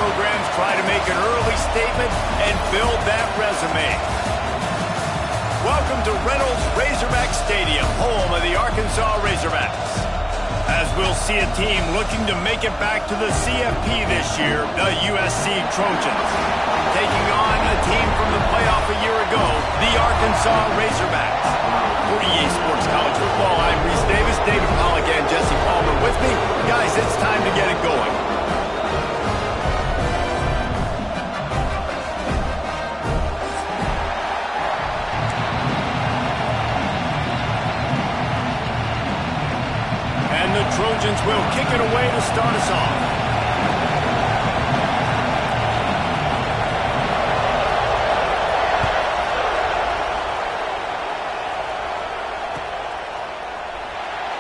programs try to make an early statement and build that resume. Welcome to Reynolds Razorback Stadium, home of the Arkansas Razorbacks. As we'll see a team looking to make it back to the CFP this year, the USC Trojans. Taking on a team from the playoff a year ago, the Arkansas Razorbacks. For EA Sports College Football, I'm Reese Davis, David Pollack, and Jesse Palmer with me. Guys, it's time to get it going. And the Trojans will kick it away to start us off.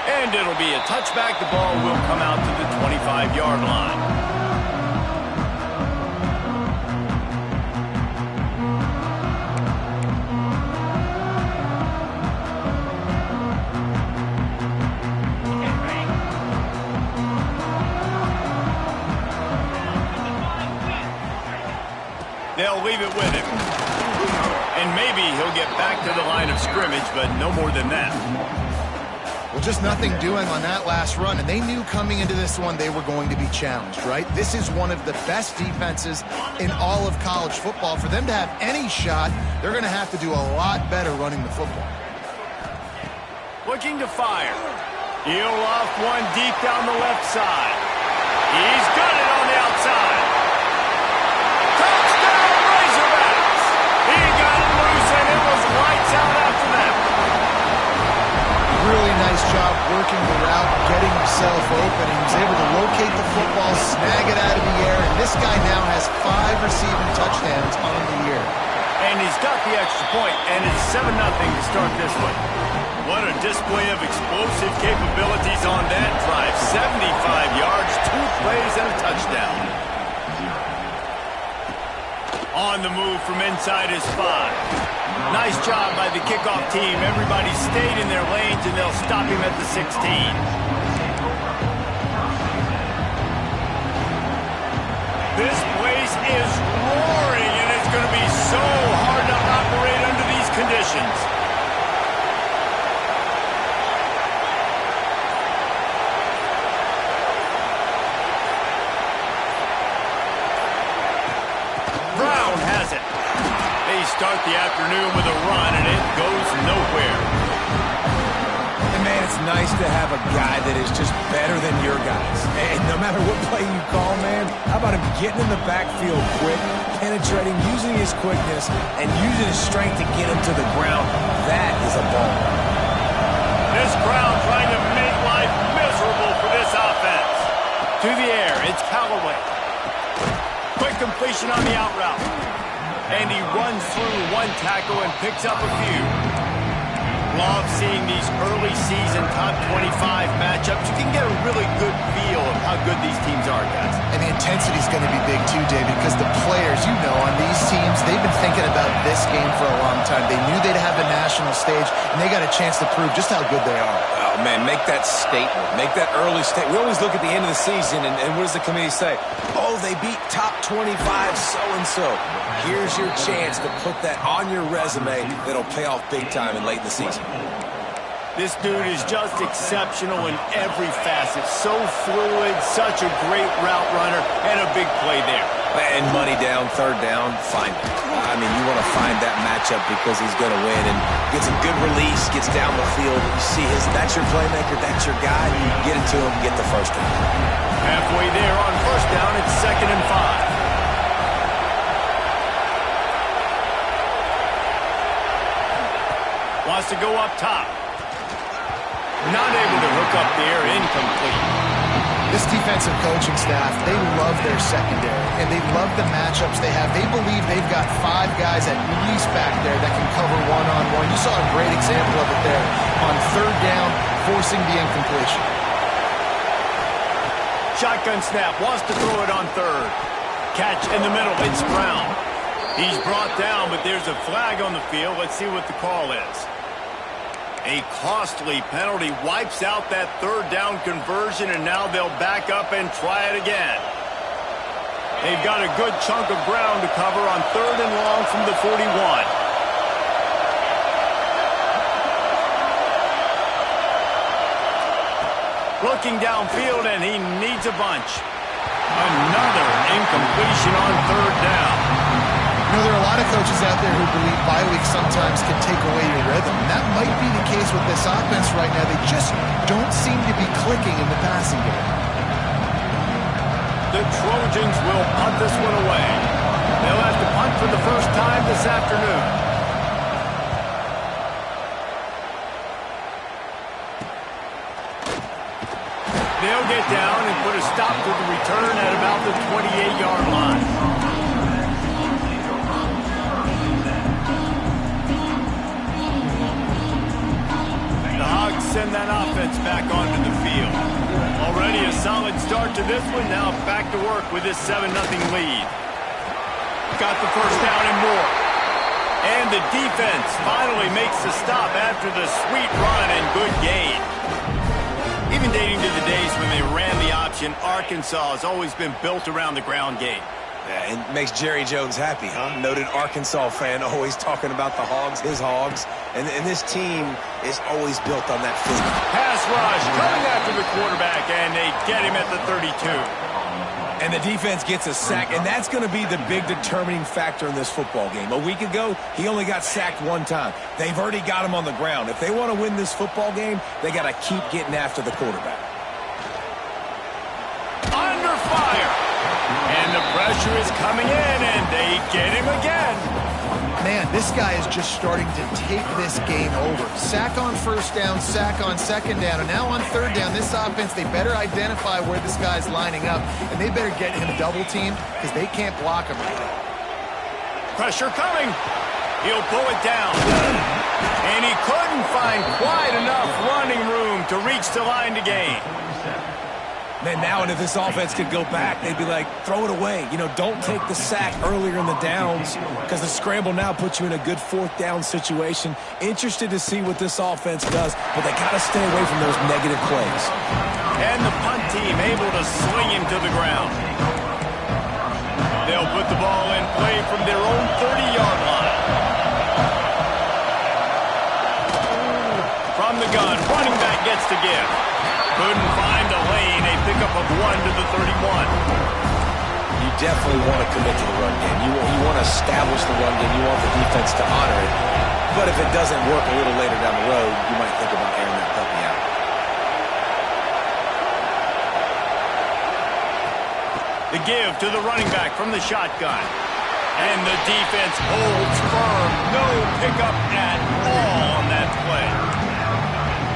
And it'll be a touchback. The ball will come out to the 25-yard line. They'll leave it with him. And maybe he'll get back to the line of scrimmage, but no more than that. Well, just nothing doing on that last run, and they knew coming into this one they were going to be challenged, right? This is one of the best defenses in all of college football. For them to have any shot, they're going to have to do a lot better running the football. Looking to fire. He'll off one deep down the left side. He's got it on the outside. Touchdown, Razorbacks! He got it loose, and it was lights out after that. Really nice job working the route, getting himself open. He was able to locate the football, snag it out of the air, and this guy now has 5 receiving touchdowns on the year. And he's got the extra point, and it's 7-0 to start this one. What a display of explosive capabilities on that drive. 75 yards, 2 plays, and a touchdown. On the move from inside his 5. Nice job by the kickoff team. Everybody stayed in their lanes, and they'll stop him at the 16. This place is roaring, and it's going to be so hard to operate under these conditions. Brown has it. They start the afternoon with a run, and it goes nowhere. And, man, it's nice to have a guy that is just better than your guys. And no matter what play you call, man, how about him getting in the backfield quick, penetrating, using his quickness, and using his strength to get him to the ground? That is a ball. This crowd trying to make life miserable for this offense. To the air, it's Callaway. Quick completion on the out route. And he runs through one tackle and picks up a few. Love seeing these early season top 25 matchups. You can get a really good feel of how good these teams are, guys. And the intensity is going to be big too, David, because the players, you know, on these teams, they've been thinking about this game for a long time. They knew they'd have the national stage, and they got a chance to prove just how good they are. Oh, man, make that statement. Make that early statement. We always look at the end of the season, and what does the committee say? Oh, they beat top 25 so-and-so. Here's your chance to put that on your resume that'll pay off big time and late in the season. This dude is just exceptional in every facet. So fluid, such a great route runner, and a big play there. And money down, third down, find it. I mean, you want to find that matchup because he's going to win and gets a good release, gets down the field. You see that's your playmaker, that's your guy. Get it to him, get the first down. Halfway there on first down, it's 2nd and 5. Wants to go up top. Not able to hook up there, incomplete. This defensive coaching staff, they love their secondary, and they love the matchups they have. They believe they've got 5 guys at least back there that can cover one-on-one. You saw a great example of it there on third down, forcing the incompletion. Shotgun snap, wants to throw it on third. Catch in the middle, it's Brown. He's brought down, but there's a flag on the field. Let's see what the call is. A costly penalty wipes out that third down conversion, and now they'll back up and try it again. They've got a good chunk of ground to cover on 3rd and long from the 41. Looking downfield, and he needs a bunch. Another incompletion on 3rd down. You know, there are a lot of coaches out there who believe bye weeks sometimes can take away your rhythm. And that might be the case with this offense right now. They just don't seem to be clicking in the passing game. The Trojans will punt this one away. They'll have to punt for the first time this afternoon. They'll get down and put a stop to the return at about the 28-yard line. The Hogs send that offense back onto the field. Already a solid start to this one. Now back to work with this 7-0 lead. Got the first down and more. And the defense finally makes the stop after the sweet run and good gain. Even dating to the days when they ran the option, Arkansas has always been built around the ground game. Yeah, it makes Jerry Jones happy, huh? Noted Arkansas fan, always talking about the Hogs, his Hogs. And this team is always built on that film. Pass rush coming after the quarterback, and they get him at the 32. And the defense gets a sack, and that's going to be the big determining factor in this football game. A week ago, he only got sacked one time. They've already got him on the ground. If they want to win this football game, they got to keep getting after the quarterback. Under fire. And the pressure is coming in, and they get him again. Man, this guy is just starting to take this game over. Sack on 1st down, sack on 2nd down, and now on 3rd down, this offense, they better identify where this guy's lining up, and they better get him double-teamed because they can't block him right now. Pressure coming. He'll pull it down. And he couldn't find quite enough running room to reach the line to gain. Man, now and if this offense could go back, they'd be like, throw it away. You know, don't take the sack earlier in the downs because the scramble now puts you in a good 4th down situation. Interested to see what this offense does, but they got to stay away from those negative plays. And the punt team able to sling him to the ground. They'll put the ball in play from their own 30-yard line. From the gun, running back gets to give. Couldn't find a lane. A pickup of 1 to the 31. You definitely want to commit to the run game. You want to establish the run game. You want the defense to honor it. But if it doesn't work a little later down the road, you might think about airing that puppy out. The give to the running back from the shotgun. And the defense holds firm. No pickup at all on that play.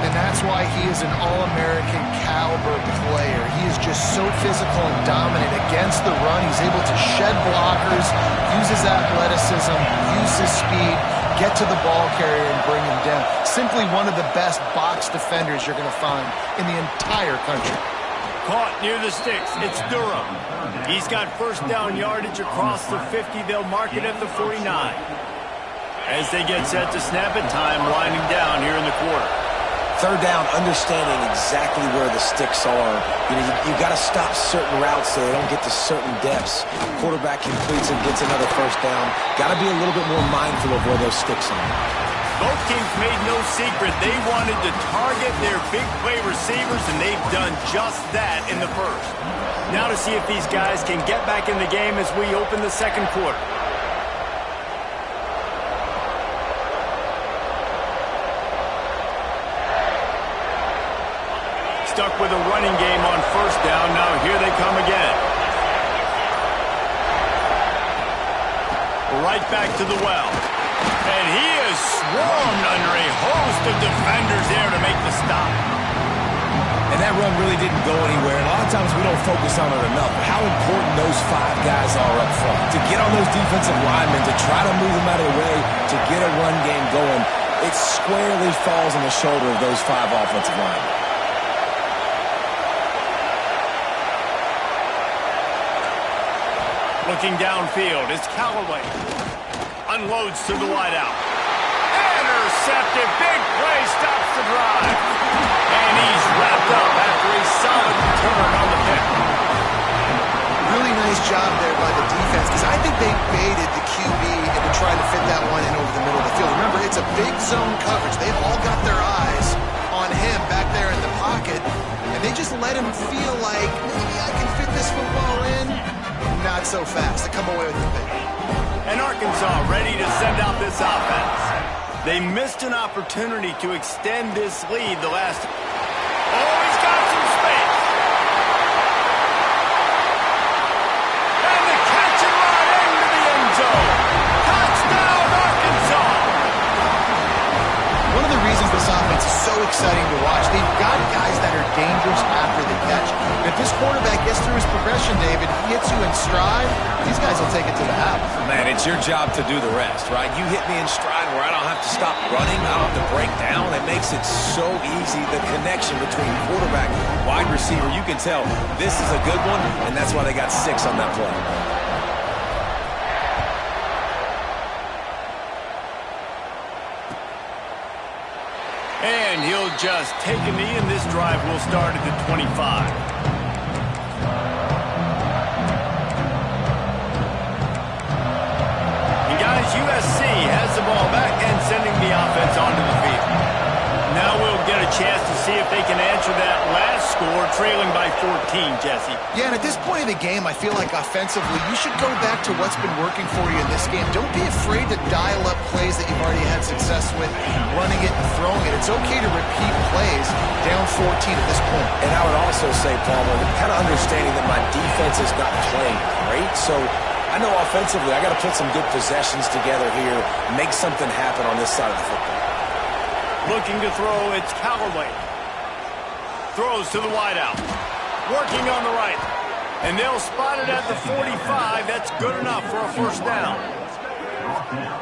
And that's why he is an All-American caliber player. He is just so physical and dominant against the run. He's able to shed blockers, use his athleticism, use his speed, get to the ball carrier and bring him down. Simply one of the best box defenders you're going to find in the entire country. Caught near the sticks. It's Durham. He's got 1st down yardage across the 50. They'll mark it at the 49. As they get set to snap it, time winding down here in the quarter. 3rd down, understanding exactly where the sticks are. You know, you got to stop certain routes so they don't get to certain depths. Quarterback completes and gets another 1st down. Got to be a little bit more mindful of where those sticks are. Both teams made no secret they wanted to target their big play receivers, and they've done just that in the 1st. Now to see if these guys can get back in the game as we open the 2nd quarter. Stuck with a running game on 1st down. Now here they come again. Right back to the well. And he is swarmed under a host of defenders there to make the stop. And that run really didn't go anywhere. And a lot of times we don't focus on it enough. How important those 5 guys are up front. To get on those defensive linemen, to try to move them out of the way, to get a run game going, it squarely falls on the shoulder of those 5 offensive linemen. Looking downfield, it's Callaway. Unloads to the wideout. Intercepted. Big play stops the drive. And he's wrapped up after a solid return on the pick. Really nice job there by the defense, because I think they baited the QB into trying to fit that one in over the middle of the field. Remember, it's a big zone coverage. They've all got their eyes on him back there in the pocket, and they just let him feel like, maybe I can fit this football in. Not so fast. They come away with the pick. And Arkansas ready to send out this offense. They missed an opportunity to extend this lead the last... Oh, he's got some space. And the catch and run into the end zone. Touchdown, Arkansas. One of the reasons this offense is so exciting to watch, they've got guys that are dangerous after the catch. And if this quarterback gets through his progression, David, he hits you in stride, these guys will take it to the house. Man, it's your job to do the rest, right? You hit me in stride where I don't have to stop running, I don't have to break down. It makes it so easy, the connection between quarterback, wide receiver. You can tell this is a good one, and that's why they got 6 on that play. And he'll just take a knee, and this drive will start at the 25. And guys, USC has the ball back and sending the offense onto the field. Now we'll get a chance to see if they can answer that last score, trailing by 14, Jesse. Yeah, and at this point in the game, I feel like offensively, you should go back to what's been working for you in this game. Don't be afraid to dial up plays that you've already had success with, running it and throwing it. It's okay to repeat plays down 14 at this point. And I would also say, Palmer, kind of understanding that my defense is not playing great, so I know offensively I got to put some good possessions together here, make something happen on this side of the football. Looking to throw, it's Callaway. Throws to the wideout. Working on the right. And they'll spot it at the 45. That's good enough for a first down.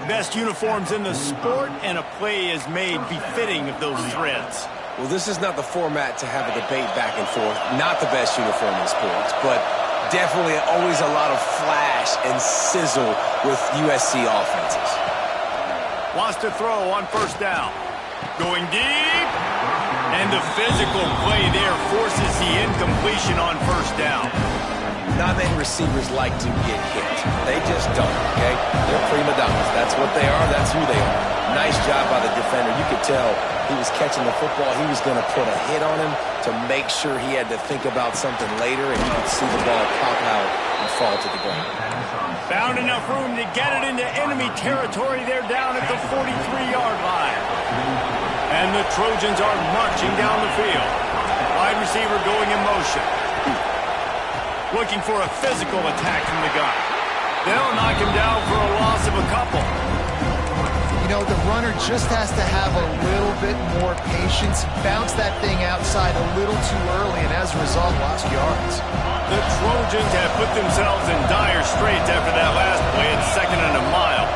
Best uniforms in the sport, and a play is made befitting of those threads. Well, this is not the format to have a debate back and forth. Not the best uniform in sports, but definitely always a lot of flash and sizzle with USC offenses. Wants to throw on first down. Going deep. And the physical play there forces the incompletion on first down. Not many receivers like to get hit. They just don't, okay? They're prima donnas. That's what they are. That's who they are. Nice job by the defender. You could tell he was catching the football. He was going to put a hit on him to make sure he had to think about something later, and you could see the ball pop out and fall to the ground. Found enough room to get it into enemy territory. They're down at the 43-yard line. And the Trojans are marching down the field. Wide receiver going in motion. Looking for a physical attack from the gun. They'll knock him down for a loss of a couple. You know, the runner just has to have a little bit more patience. Bounce that thing outside a little too early, and as a result, lost yards. The Trojans have put themselves in dire straits after that last play at 2nd and a mile.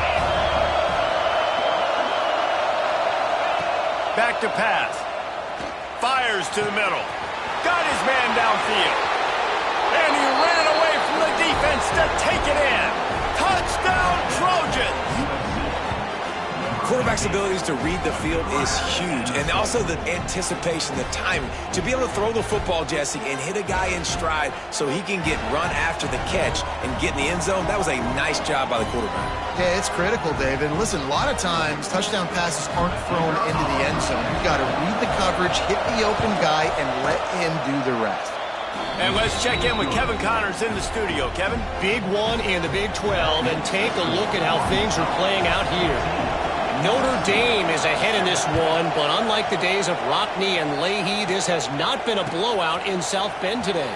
Back to pass. Fires to the middle. Got his man downfield. And he ran away from the defense to take it in. Touchdown, Trojans! Quarterback's abilities to read the field is huge. And also the anticipation, the timing. To be able to throw the football, Jesse, and hit a guy in stride so he can get run after the catch and get in the end zone, that was a nice job by the quarterback. Yeah, it's critical, David. Listen, a lot of times, touchdown passes aren't thrown into the end zone. You've got to read the coverage, hit the open guy, and let him do the rest. And let's check in with Kevin Connors in the studio. Kevin? Big one in the Big 12, and take a look at how things are playing out here. Notre Dame is ahead in this one, but unlike the days of Rockne and Leahy, this has not been a blowout in South Bend today.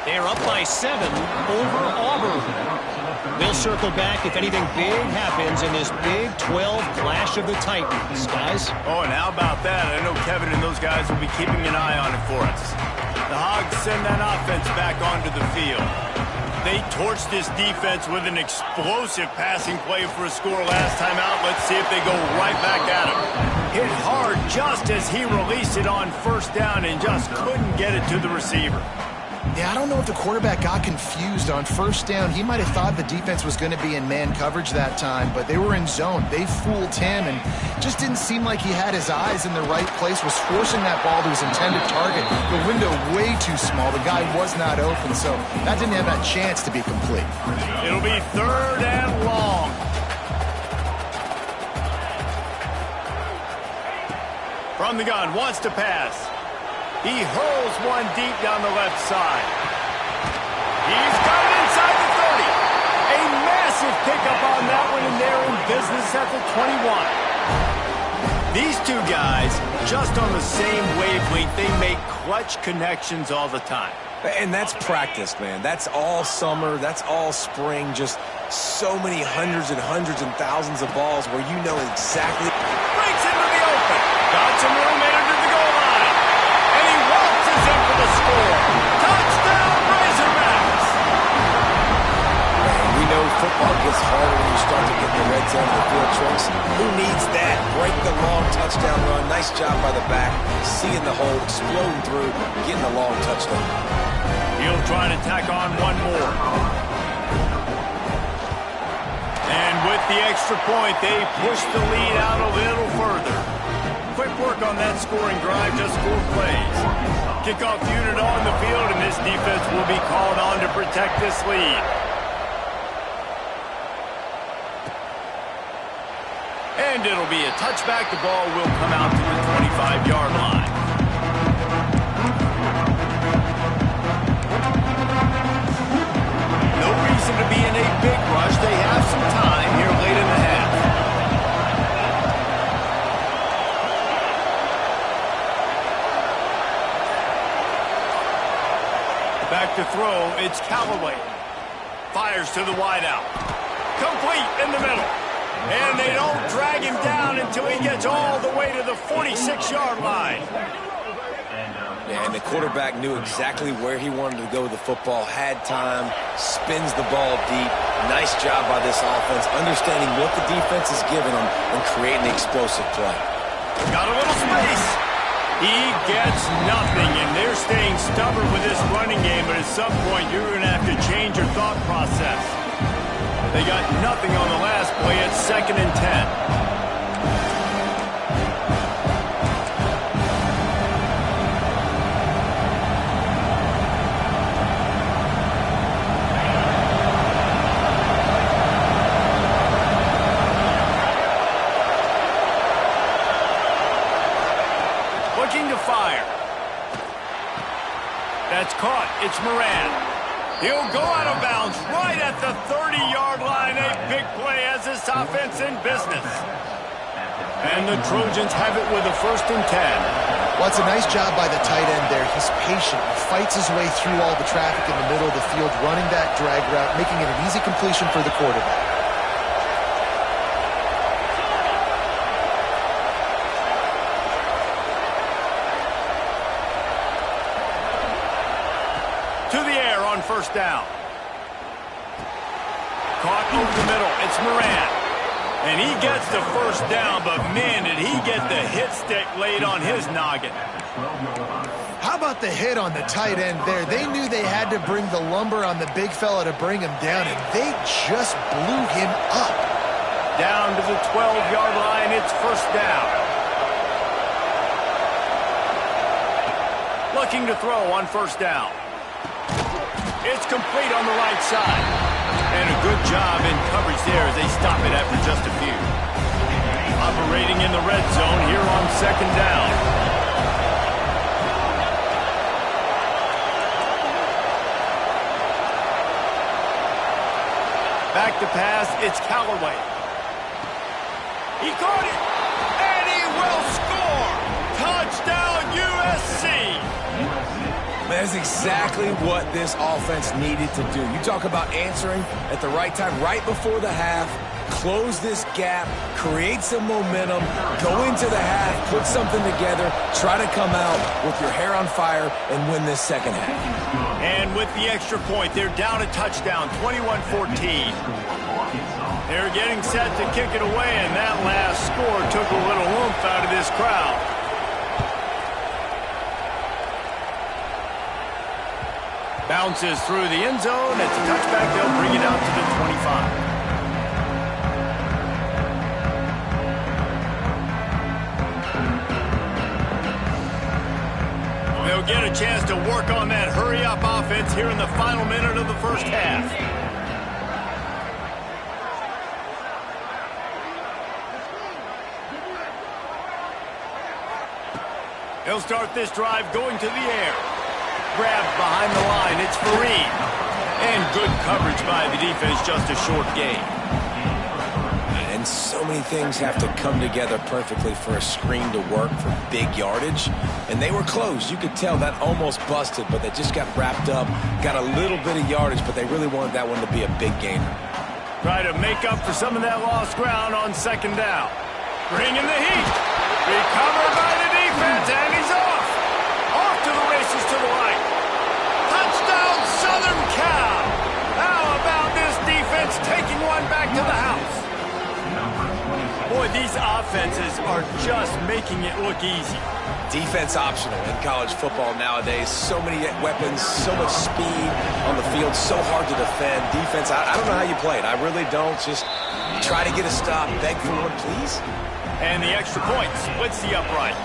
They're up by 7 over Auburn. We'll circle back if anything big happens in this Big 12 clash of the Titans, guys. Oh, and how about that? I know Kevin and those guys will be keeping an eye on it for us. The Hogs send that offense back onto the field. They torched this defense with an explosive passing play for a score last time out. Let's see if they go right back at him. Hit hard just as he released it on first down and just couldn't get it to the receiver. Yeah, I don't know if the quarterback got confused on first down. He might have thought the defense was going to be in man coverage that time, but they were in zone. They fooled him and just didn't seem like he had his eyes in the right place, was forcing that ball to his intended target. The window way too small. The guy was not open, so that didn't have that chance to be complete. It'll be 3rd and long. From the gun, wants to pass. He hurls one deep down the left side. He's got it inside the 30. A massive pickup on that one, and they're in business at the 21. These two guys, just on the same wavelength, they make clutch connections all the time. And that's practice, man. That's all summer. That's all spring. Just so many hundreds and thousands of balls where you know exactly. Breaks into the open. Got some room, made it to the goal line. And he waltzes in for the score. Touchdown, Razorbacks! Man, we know football gets harder when you start to get the red zone of the field choice. Who needs that? Break the long touchdown run. Nice job by the back. Seeing the hole, exploding through, getting a long touchdown. He'll try to tack on one more. And with the extra point, they push the lead out a little further. Quick work on that scoring drive, just 4 plays. Kickoff unit on the field, and this defense will be called on to protect this lead. And it'll be a touchback. The ball will come out to the 25-yard line. No reason to be in a big rush. They have some time here late in the half. Back to throw, it's Callaway. Fires to the wideout. Complete in the middle. And they don't drag him down until he gets all the way to the 46-yard line. Yeah, and the quarterback knew exactly where he wanted to go with the football, had time, spins the ball deep. Nice job by this offense, understanding what the defense is giving them and creating the explosive play. Got a little space. He gets nothing, and they're staying stubborn with this running game, but at some point you're going to have to change your thought process. They got nothing on the last play. It's 2nd and 10. Looking to fire. That's caught. It's Moran. He'll go out of bounds right at the 30-yard line. A big play as this offense in business. And the Trojans have it with a 1st and 10. Well, it's a nice job by the tight end there. He's patient. He fights his way through all the traffic in the middle of the field, running that drag route, making it an easy completion for the quarterback. To the air on 1st down. Caught over the middle. It's Moran. And he gets the 1st down, but man, did he get the hit stick laid on his noggin. How about the hit on the tight end there? They knew they had to bring the lumber on the big fella to bring him down, and they just blew him up. Down to the 12-yard line. It's 1st down. Looking to throw on 1st down. It's complete on the right side. And a good job in coverage there as they stop it after just a few. Operating in the red zone here on 2nd down. Back to pass, it's Callaway. He caught it, and he will score! Touchdown, USC! That's exactly what this offense needed to do. You talk about answering at the right time, right before the half, close this gap, create some momentum, go into the half, put something together, try to come out with your hair on fire and win this 2nd half. And with the extra point, they're down a touchdown, 21-14. They're getting set to kick it away, and that last score took a little oomph out of this crowd. Bounces through the end zone. It's a touchback. They'll bring it out to the 25. They'll get a chance to work on that hurry-up offense here in the final minute of the first half. He'll start this drive going to the air. Grabbed behind the line. It's Fareed. And good coverage by the defense, just a short gain. And so many things have to come together perfectly for a screen to work for big yardage. And they were close. You could tell that almost busted, but they just got wrapped up, got a little bit of yardage, but they really wanted that one to be a big gainer. Try to make up for some of that lost ground on second down. Bringing the heat. Recovered by the defense, and he's off. Off to the races to the right. Touchdown, Southern Cal. How about this defense taking one back to the house? Boy, these offenses are just making it look easy. Defense optional in college football nowadays. So many weapons, so much speed on the field, so hard to defend. Defense, I don't know how you play it. I really don't. Just try to get a stop, beg for one, please. And the extra point splits the upright.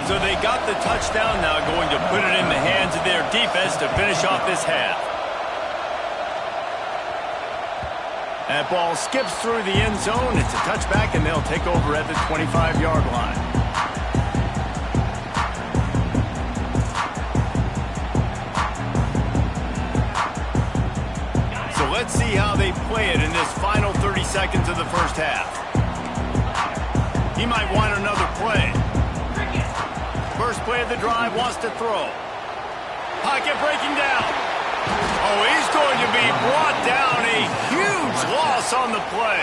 So they got the touchdown, now going to put it in the hands of their defense to finish off this half. That ball skips through the end zone. It's a touchback, and they'll take over at the 25-yard line. So let's see how they play it in this final 30 seconds of the first half. He might want another play. First play of the drive, wants to throw. Pocket breaking down. Oh, he's going to be brought down. A huge loss on the play.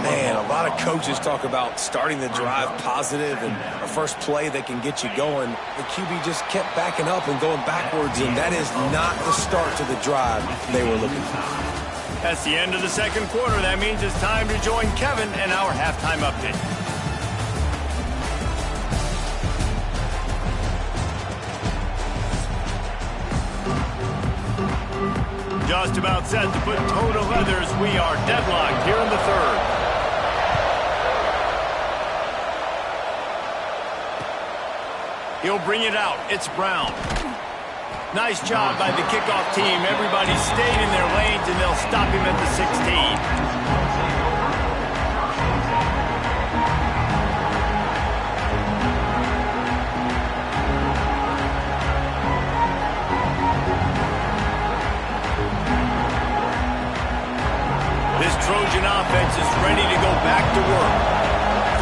Man, a lot of coaches talk about starting the drive positive and a first play that can get you going. The QB just kept backing up and going backwards, and that is not the start to the drive they were looking for. That's the end of the second quarter. That means it's time to join Kevin and our halftime update. Just about set to put toe to leathers. We are deadlocked here in the third. He'll bring it out. It's Brown. Nice job by the kickoff team. Everybody stayed in their lanes, and they'll stop him at the 16. This Trojan offense is ready to go back to work.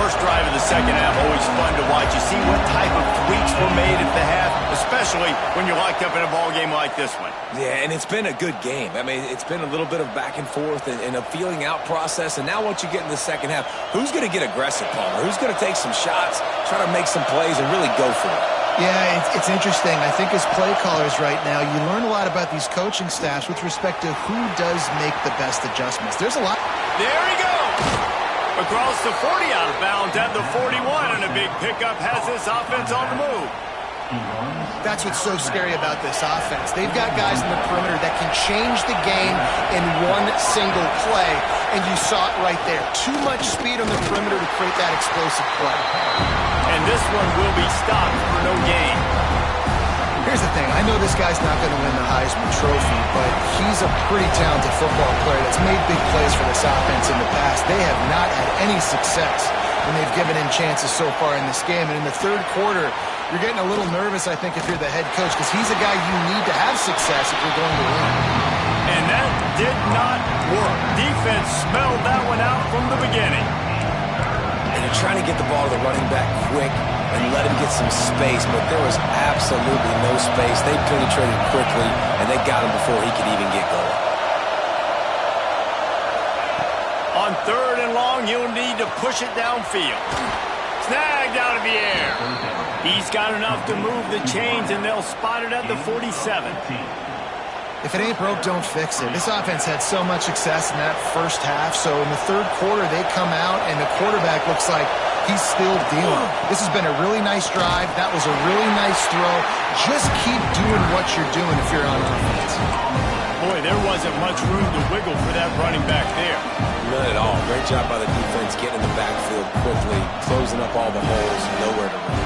First drive of the second half, always fun to watch. You see what type of tweaks were made at the half, especially when you're locked up in a ball game like this one. Yeah, and it's been a good game. I mean, it's been a little bit of back and forth and a feeling out process. And now once you get in the second half, who's going to get aggressive, Palmer? Who's going to take some shots, try to make some plays, and really go for it? Yeah, it's interesting. I think as play callers right now, you learn a lot about these coaching staffs with respect to who does make the best adjustments. There's a lot. There he goes. Across the 40, out of bounds at the 41, and a big pickup has this offense on the move. That's what's so scary about this offense. They've got guys in the perimeter that can change the game in one single play, and you saw it right there. Too much speed on the perimeter to create that explosive play. And this one will be stopped for no gain. Here's the thing. I know this guy's not going to win the Heisman Trophy, but he's a pretty talented football player that's made big plays for this offense in the past. They have not had any success when they've given him chances so far in this game. And in the third quarter, you're getting a little nervous, I think, if you're the head coach, because he's a guy you need to have success if you're going to win. And that did not work. Defense smelled that one out from the beginning. And you're trying to get the ball to the running back quick and let him get some space, but there was absolutely no space. They penetrated quickly, and they got him before he could even get going. On third and long, he'll need to push it downfield. Snagged out of the air. He's got enough to move the chains, and they'll spot it at the 47. If it ain't broke, don't fix it. This offense had so much success in that first half, so in the third quarter, they come out, and the quarterback looks like he's still dealing. This has been a really nice drive. That was a really nice throw. Just keep doing what you're doing if you're on offense. Boy, there wasn't much room to wiggle for that running back there. None at all. Great job by the defense getting in the backfield quickly, closing up all the holes, nowhere to run.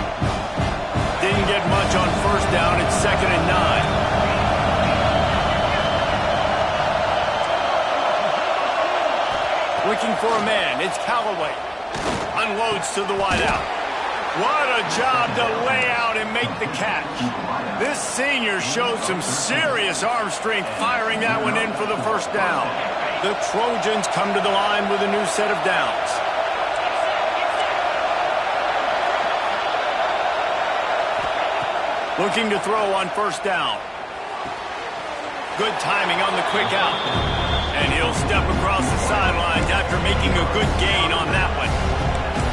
Didn't get much on first down. It's 2nd and 9. Looking for a man. It's Callaway. Unloads to the wideout. What a job to lay out and make the catch. This senior showed some serious arm strength firing that one in for the first down. The Trojans come to the line with a new set of downs. Looking to throw on first down. Good timing on the quick out. And he'll step across the sidelines after making a good gain on that one.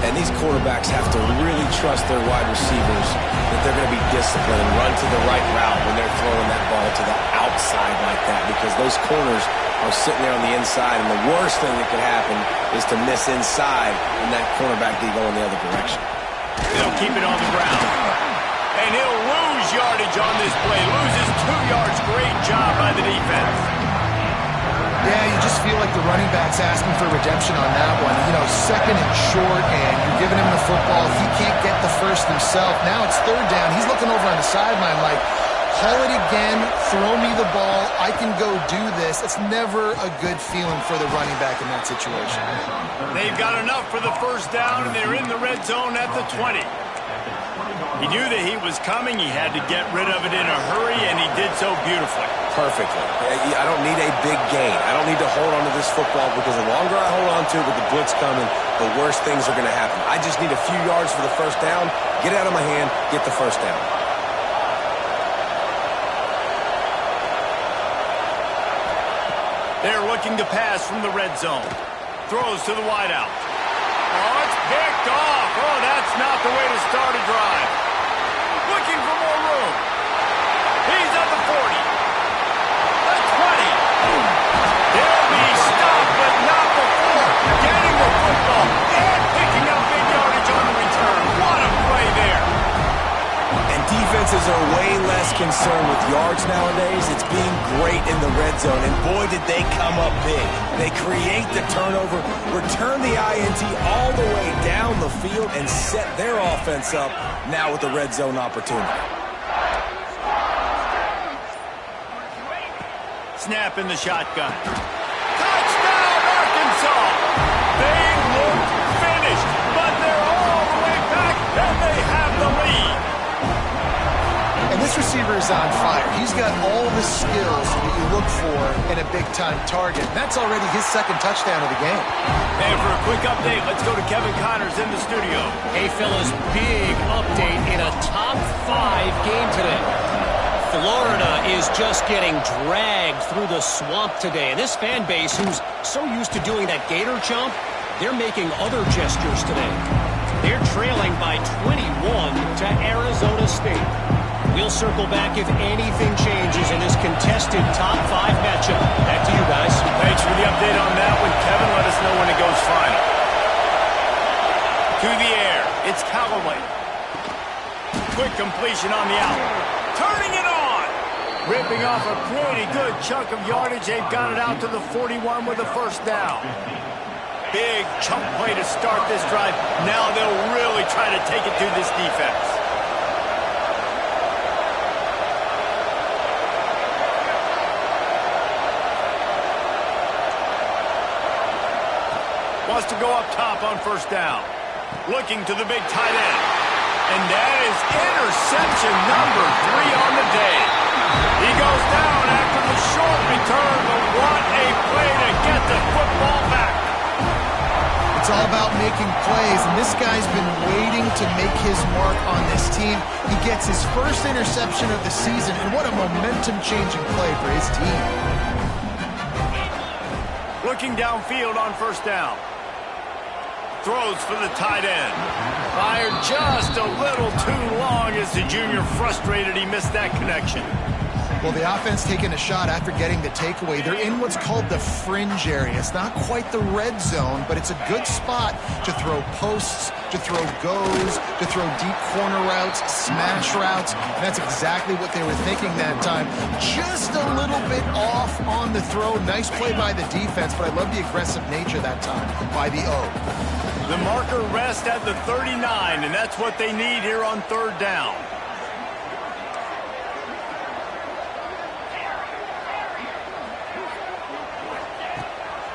And these quarterbacks have to really trust their wide receivers that they're going to be disciplined and run to the right route when they're throwing that ball to the outside like that, because those corners are sitting there on the inside, and the worst thing that could happen is to miss inside and that cornerback be going the other direction. They'll keep it on the ground. And he'll lose yardage on this play. Loses 2 yards. Great job by the defense. Yeah, you just feel like the running back's asking for redemption on that one. You know, 2nd and short, and you're giving him the football. He can't get the first himself. Now it's 3rd down. He's looking over on the sideline like, haul it again, throw me the ball, I can go do this. It's never a good feeling for the running back in that situation. They've got enough for the first down, and they're in the red zone at the 20. He knew that he was coming. He had to get rid of it in a hurry, and he did so beautifully. Perfectly. I don't need a big gain. I don't need to hold on to this football, because the longer I hold on to it with the blitz coming, the worse things are going to happen. I just need a few yards for the first down, get it out of my hand, get the first down. They're looking to pass from the red zone. Throws to the wideout. Oh, it's picked off. Oh, that's not the way to start a drive. Looking for more room. He's at the 40. The 20. He'll be stopped, but not before getting the football and picking up big yardage on the return. What a play there. And defenses are way less concerned with yards nowadays. It's being great in the red zone, and boy, did they come up big. They create the turnover, return the INT all the way down the field, and set their offense up now with the red zone opportunity. Snap in the shotgun. Touchdown, Arkansas! They look finished, but they're all the way back, and they have the lead. And this receiver is on fire. He's got all the skills that you look for in a big-time target. That's already his 2nd touchdown of the game. And for a quick update, let's go to Kevin Connors in the studio. Hey, fellas, big update in a top 5 game today. Florida is just getting dragged through the swamp today. And this fan base, who's so used to doing that gator jump, they're making other gestures today. They're trailing by 21 to Arizona State. We'll circle back if anything changes in this contested top 5 matchup. Back to you guys. Thanks for the update on that one, Kevin. Let us know when it goes final. To the air, it's Callaway. Quick completion on the out. Turning it on. Ripping off a pretty good chunk of yardage. They've got it out to the 41 with a first down. Big chunk play to start this drive. Now they'll really try to take it to this defense. Wants to go up top on first down. Looking to the big tight end. And that is interception number 3 on the day. He goes down after the short return, but what a play to get the football back. It's all about making plays, and this guy's been waiting to make his mark on this team. He gets his first interception of the season, and what a momentum-changing play for his team. Looking downfield on first down. Throws for the tight end. Fired just a little too long as the junior frustrated he missed that connection. Well, the offense taking a shot after getting the takeaway. They're in what's called the fringe area. It's not quite the red zone, but it's a good spot to throw posts, to throw goes, to throw deep corner routes, smash routes. And that's exactly what they were thinking that time. Just a little bit off on the throw. Nice play by the defense, but I love the aggressive nature that time by the O. The marker rests at the 39, and that's what they need here on third down.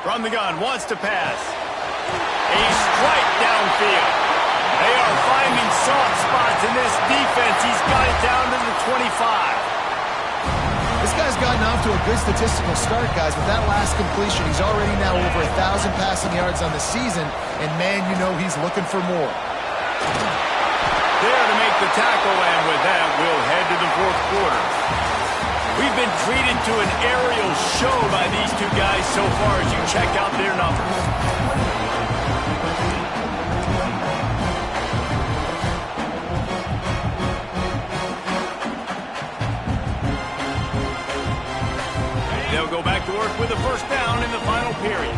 From the gun, wants to pass. A strike downfield. They are finding soft spots in this defense. He's got it down to the 25. This guy's gotten off to a good statistical start, guys. With that last completion, he's already now over 1,000 passing yards on the season, and man, you know he's looking for more. There to make the tackle, and with that, we'll head to the fourth quarter. We've been treated to an aerial show by these two guys so far as you check out their numbers. They'll go back to work with a first down in the final period.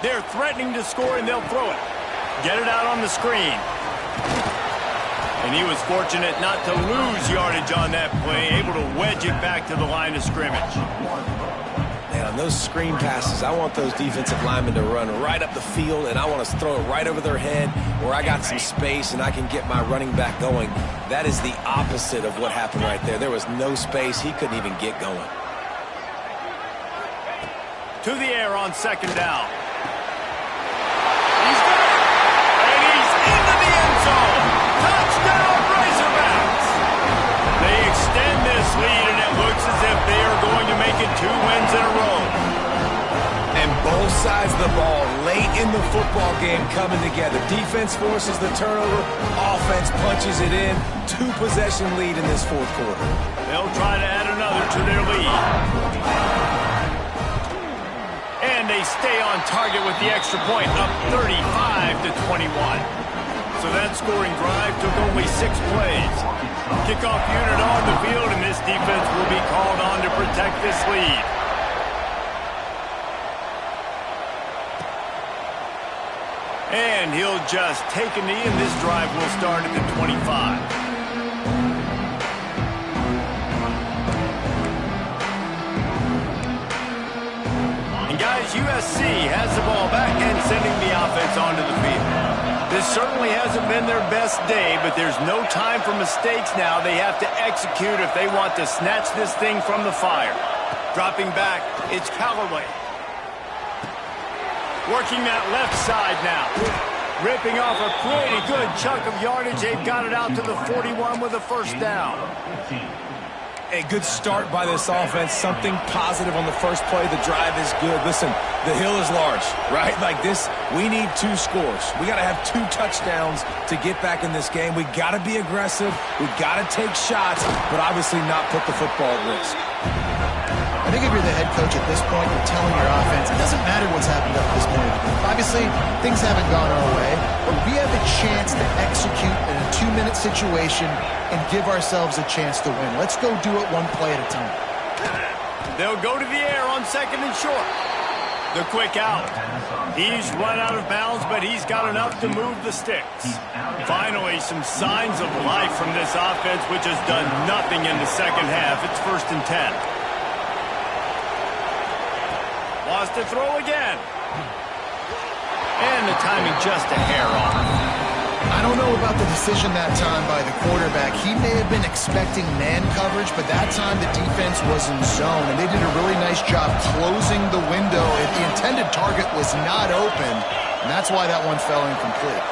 They're threatening to score, and they'll throw it. Get it out on the screen. And he was fortunate not to lose yardage on that play, able to wedge it back to the line of scrimmage. Man, on those screen passes, I want those defensive linemen to run right up the field, and I want to throw it right over their head where I got some space and I can get my running back going. That is the opposite of what happened right there. There was no space. He couldn't even get going. To the air on second down. He's got it! And he's into the end zone! Touchdown, Razorbacks! They extend this lead, and it looks as if they are going to make it 2 wins in a row. And both sides of the ball late in the football game coming together. Defense forces the turnover. Offense punches it in. 2-possession lead in this fourth quarter. They'll try to add another to their lead. And they stay on target with the extra point, up 35-21. So that scoring drive took only 6 plays. Kickoff unit on the field, and this defense will be called on to protect this lead. And he'll just take a knee, and this drive will start at the 25. Guys, USC has the ball back and sending the offense onto the field. This certainly hasn't been their best day, but there's no time for mistakes now. They have to execute if they want to snatch this thing from the fire. Dropping back, it's Callaway. Working that left side now. Ripping off a pretty good chunk of yardage. They've got it out to the 41 with a first down. A good start by this offense, something positive on the first play. The drive is good. Listen, the hill is large, right? Like this, we need 2 scores. We got to have 2 touchdowns to get back in this game. We got to be aggressive. We got to take shots, but obviously not put the football at risk. I think if you're the head coach at this point, you're telling your offense, it doesn't matter what's happened up to this point. Obviously, things haven't gone our way, but we have a chance to execute in a 2-minute situation and give ourselves a chance to win. Let's go do it 1 play at a time. They'll go to the air on second and short. The quick out. He's run out of bounds, but he's got enough to move the sticks. Finally, some signs of life from this offense, which has done nothing in the second half. It's 1st and 10. Wants to throw again. And the timing just a hair off. I don't know about the decision that time by the quarterback. He may have been expecting man coverage, but that time the defense was in zone, and they did a really nice job closing the window. The intended target was not open, and that's why that one fell incomplete.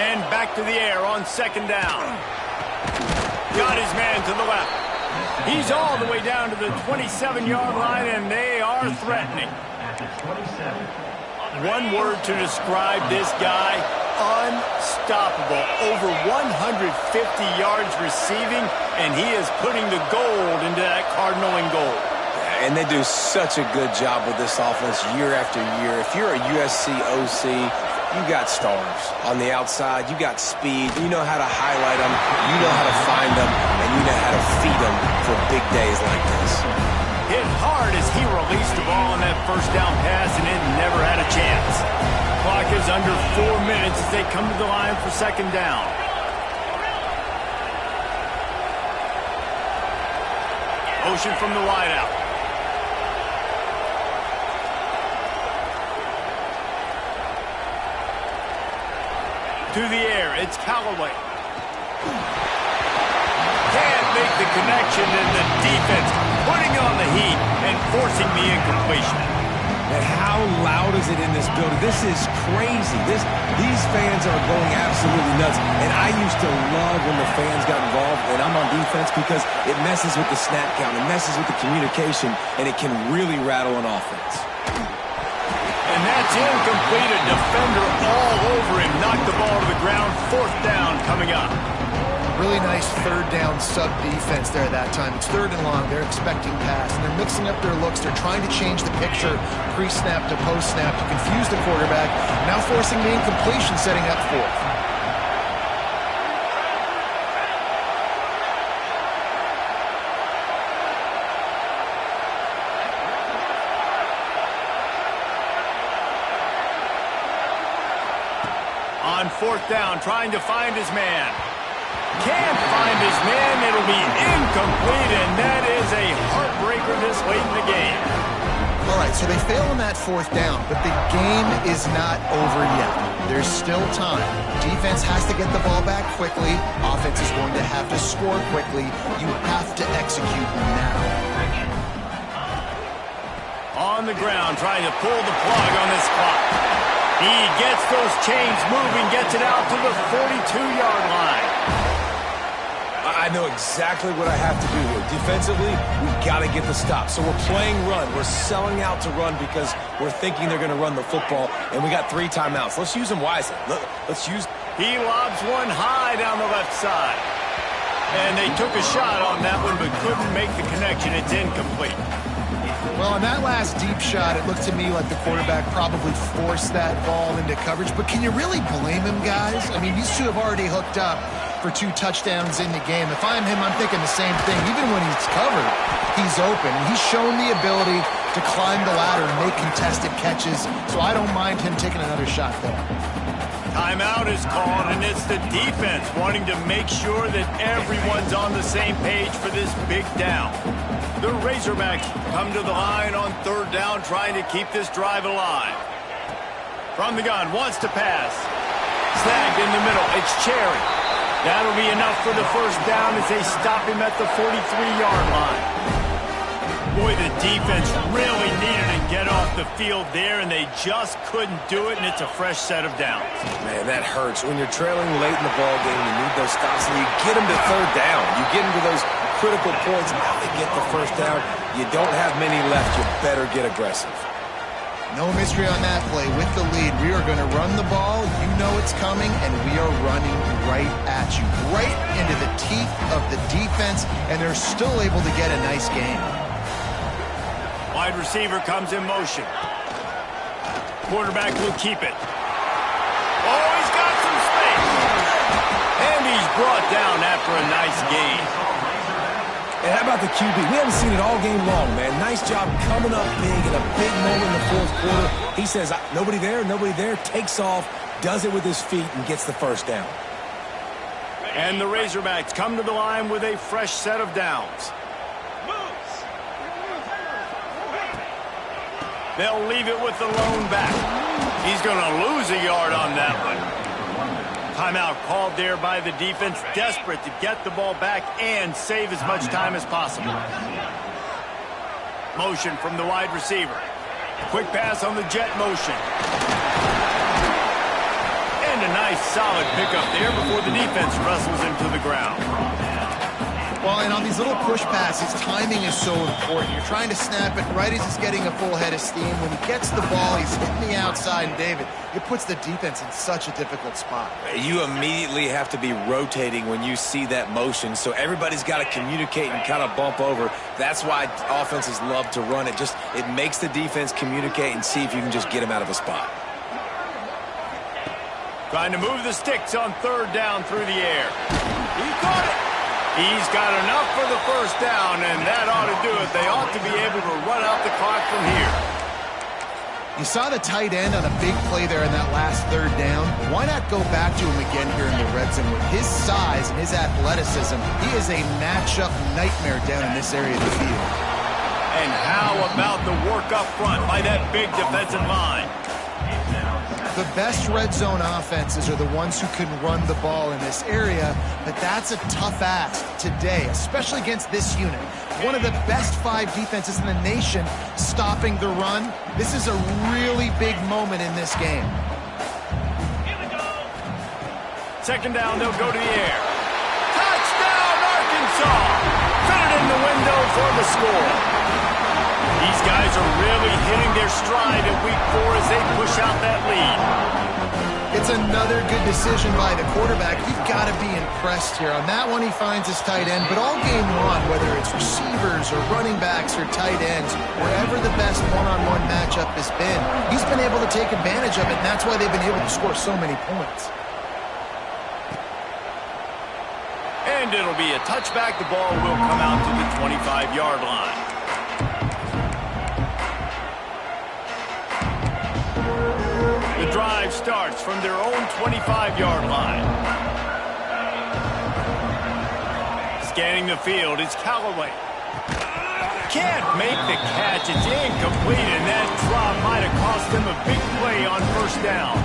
And back to the air on second down. Got his man to the left. He's all the way down to the 27-yard line, and they are threatening. One word to describe this guy, unstoppable. Over 150 yards receiving, and he is putting the gold into that Cardinal and gold. And they do such a good job with this offense year after year. If you're a USC OC, you got stars. On the outside, you got speed. You know how to highlight them. You know how to find them. And you know how to feed them for big days like this. Hit hard as he released the ball on that first down pass, and it never had a chance. Clock is under 4 minutes as they come to the line for second down. Motion from the wideout. To the air, it's Callaway. Can't make the connection, and the defense putting on the heat and forcing the incompletion. And how loud is it in this building? This is crazy. These fans are going absolutely nuts. And I used to love when the fans got involved when I'm on defense because it messes with the snap count, it messes with the communication, and it can really rattle an offense. And that's incomplete. A defender all over him. Knocked the ball to the ground. Fourth down coming up. Really nice third down sub-defense there that time. It's third and long. They're expecting pass, and they're mixing up their looks. They're trying to change the picture pre-snap to post-snap to confuse the quarterback, now forcing the incompletion, setting up fourth. On fourth down, trying to find his man. Can't find his man. It'll be incomplete, and that is a heartbreaker this late in the game. All right, so they fail on that fourth down, but the game is not over yet. There's still time. Defense has to get the ball back quickly. Offense is going to have to score quickly. You have to execute now. On the ground, trying to pull the plug on this clock. He gets those chains moving, gets it out to the 42-yard line. I know exactly what I have to do here. Defensively, we've got to get the stop. So we're playing run. We're selling out to run because we're thinking they're going to run the football, and we got 3 timeouts. Let's use them wisely. Let's use... He lobs one high down the left side. And they took a shot on that one but couldn't make the connection. It's incomplete. Well, on that last deep shot, it looked to me like the quarterback probably forced that ball into coverage. But can you really blame him, guys? I mean, these two have already hooked up for 2 touchdowns in the game. If I'm him, I'm thinking the same thing. Even when he's covered, he's open. He's shown the ability to climb the ladder and make contested catches. So I don't mind him taking another shot there. Timeout is called, and it's the defense wanting to make sure that everyone's on the same page for this big down. The Razorbacks come to the line on third down, trying to keep this drive alive. From the gun, wants to pass. Snagged in the middle, it's Cherry. That'll be enough for the first down as they stop him at the 43-yard line. Boy, the defense really needed to get off the field there, and they just couldn't do it, and it's a fresh set of downs. Man, that hurts. When you're trailing late in the ball game, you need those stops, and you get them to third down. You get them to those critical points. Now they get the first down. You don't have many left. You better get aggressive. No mystery on that play. With the lead, we are going to run the ball. You know it's coming, and we are running right at you, right into the teeth of the defense, and they're still able to get a nice game. Wide receiver comes in motion. Quarterback will keep it. Oh, he's got some space. And he's brought down after a nice gain. And how about the QB? We haven't seen it all game long, man. Nice job coming up big in a big moment in the fourth quarter. He says, nobody there, takes off, does it with his feet, and gets the first down. And the Razorbacks come to the line with a fresh set of downs. They'll leave it with the lone back. He's going to lose a yard on that one. Timeout called there by the defense, desperate to get the ball back and save as much time as possible. Motion from the wide receiver. Quick pass on the jet motion. And a nice solid pickup there before the defense wrestles him to the ground. Well, and on these little push passes, timing is so important. You're trying to snap it right as he's getting a full head of steam. When he gets the ball, he's hitting the outside, and David, it puts the defense in such a difficult spot. You immediately have to be rotating when you see that motion, so everybody's got to communicate and kind of bump over. That's why offenses love to run it. It makes the defense communicate and see if you can just get him out of a spot. Trying to move the sticks on third down through the air. He caught it. He's got enough for the first down, and that ought to do it. They ought to be able to run out the clock from here. You saw the tight end on a big play there in that last third down. Why not go back to him again here in the red zone? With his size and his athleticism, he is a matchup nightmare down in this area of the field. And how about the work up front by that big defensive line? The best red zone offenses are the ones who can run the ball in this area, but that's a tough ask today, especially against this unit. One of the best 5 defenses in the nation stopping the run. This is a really big moment in this game. Second down, they'll go to the air. Touchdown, Arkansas! Fit it in the window for the score. These guys are really hitting their stride in week 4 as they push out that lead. It's another good decision by the quarterback. You've got to be impressed here. On that one, he finds his tight end, but all game long, whether it's receivers or running backs or tight ends, wherever the best one-on-one matchup has been, he's been able to take advantage of it, and that's why they've been able to score so many points. And it'll be a touchback. The ball will come out to the 25-yard line. The drive starts from their own 25-yard line. Scanning the field, it's Callaway. Can't make the catch. It's incomplete, and that drop might have cost them a big play on first down.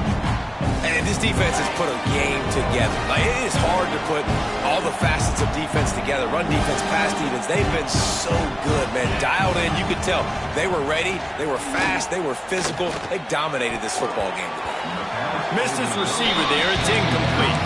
And this defense has put a game together. Like, it is hard to put all the facets of defense together. Run defense, pass defense. They've been so good, man. Dialed in. You could tell they were ready. They were fast. They were physical. They dominated this football game today. Missed his receiver there. It's incomplete.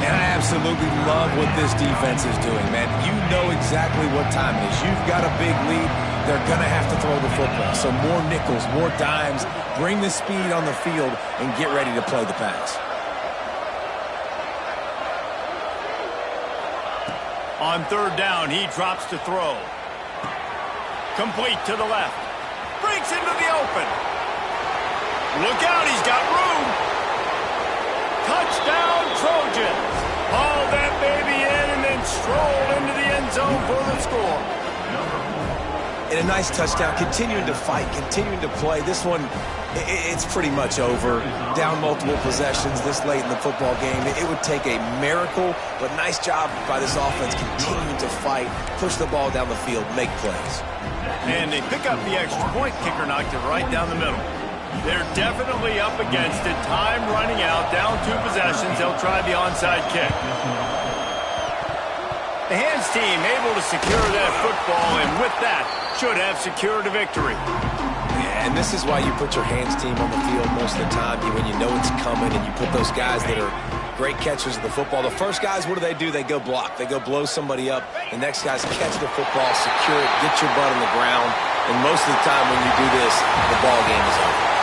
And I absolutely love what this defense is doing, man. You know exactly what time it is. You've got a big lead. They're going to have to throw the football. So more nickels, more dimes. Bring the speed on the field and get ready to play the pass. On third down, he drops to throw. Complete to the left. Breaks into the open. Look out, he's got room. Touchdown, Trojans. Haul that baby in and then stroll into the end zone for the score. And a nice touchdown, continuing to fight, continuing to play. This one, it's pretty much over. Down multiple possessions this late in the football game. It would take a miracle, but nice job by this offense continuing to fight, push the ball down the field, make plays. And they pick up the extra point. Kicker knocked it right down the middle. They're definitely up against it. Time running out, down 2 possessions. They'll try the onside kick. The hands team able to secure that football, and with that, should have secured a victory. Yeah, and this is why you put your hands team on the field most of the time, when you know it's coming, and you put those guys that are great catchers of the football. The first guys, what do? They go block. They go blow somebody up. The next guys catch the football, secure it, get your butt on the ground. And most of the time when you do this, the ball game is over.